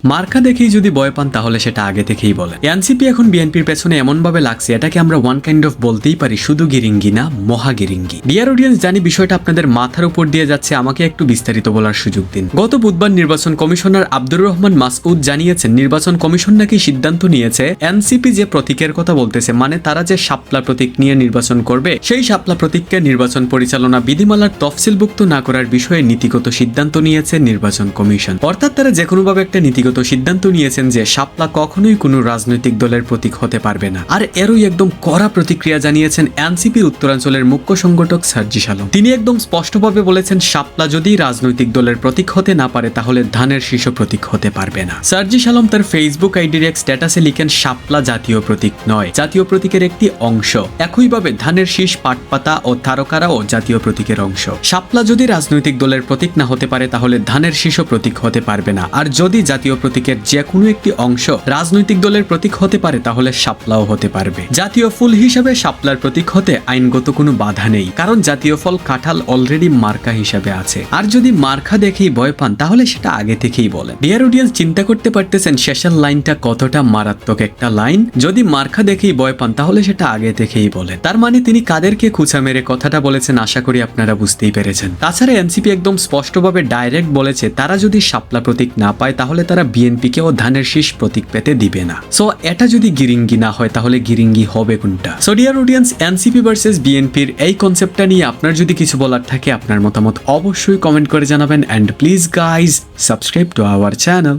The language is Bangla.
মার্কা দেখেই যদি ভয় পান তাহলে সেটা আগে থেকেই বলেন। এনসিপি এখন বিএনপির পেছনে এমন ভাবে লাগছে, এটাকে আমরা ওয়ান কাইন্ড অফ বলতেই পারি শুধু গিরিঙ্গি না, মহা গিরিঙ্গি। ডিয়ার অডিয়েন্স, জানি বিষয়টা আপনাদের মাথার উপর দিয়ে যাচ্ছে, আমাকে একটু বিস্তারিত বলার সুযোগ দিন। গত বুধবার নির্বাচন কমিশনার আব্দুর রহমান মাসউদ জানিয়েছেন, নির্বাচন কমিশন নাকি সিদ্ধান্ত নিয়েছে এনসিপি যে প্রতীকের কথা বলতেছে, মানে তারা যে শাপলা প্রতীক নিয়ে নির্বাচন করবে, সেই শাপলা প্রতীককে নির্বাচন পরিচালনা বিধিমালার তফসিলভুক্ত না করার বিষয়ে নীতিগত সিদ্ধান্ত নিয়েছে নির্বাচন কমিশন। অর্থাৎ তারা যে কোনোভাবে একটা নীতিগত সিদ্ধান্ত নিয়েছেন যে শাপলা কখনোই কোনো রাজনৈতিক দলের প্রতীক হতে পারবে না। আর এরই একদম কড়া প্রতিক্রিয়া জানিয়েছেন এনসিপির উত্তরাঞ্চলের মুখ্য সংগঠক সার্জিস আলম। তিনি একদম স্পষ্টভাবে বলেছেন, শাপলা যদি রাজনৈতিক দলের প্রতীক হতে না পারে তাহলে ধানের শীর্ষ প্রতীক হতে পারবে না। সার্জিস আলম তার ফেসবুক আইডির এক স্ট্যাটাসে লিখেন, শাপলা জাতীয় প্রতীক নয়, জাতীয় প্রতীকের একটি অংশ। একইভাবে ধানের শীষ, পাটপাতা ও তারকারাও জাতীয় প্রতীকের অংশ। শাপলা যদি রাজনৈতিক দলের প্রতীক না হতে পারে তাহলে ধানের শীষ প্রতীক হতে পারবে না। আর যদি জাতীয় প্রতীকের যে কোনো একটি অংশ রাজনৈতিক দলের প্রতীক হতে পারে তাহলে শাপলাও হতে পারবে। জাতীয় ফুল হিসাবে শাপলার প্রতীক হতে আইনগত কোনো বাধা নেই, কারণ জাতীয় ফল কাঁঠাল অলরেডি মার্কা হিসাবে আছে। আর যদি মার্কা দেখেই ভয় পান তাহলে সেটা আগে থেকেই বলেন। ডিয়ার অডিয়েন্স, চিন্তা করতে পারতেছেন শেষের লাইনটা কতটা মারাত্মক একটা লাইন। যদি মার্কা দেখেই ভয় পান তাহলে সেটা আগে থেকেই বলেন। তার মানে তিনি কাদেরকে খুঁচা মেরে কথাটা বলেছেন আশা করি আপনারা বুঝতেই পেরেছেন। তাছাড়া এনসিপি একদম স্পষ্টভাবে ডাইরেক্ট বলেছে, তারা যদি শাপলা প্রতীক না পায় তাহলে তারা বিএনপিকে ও ধানের শীষ প্রতীক পেতে দিবে না। সো এটা যদি গিরিঙ্গি না হয় তাহলে গিরিঙ্গি হবে কোনটা? So dear audience, NCP versus বিএনপির এই কনসেপ্টটা নিয়ে আপনার যদি কিছু বলার থাকে আপনার মতামত অবশ্যই কমেন্ট করে জানাবেন। And please guys subscribe to our channel.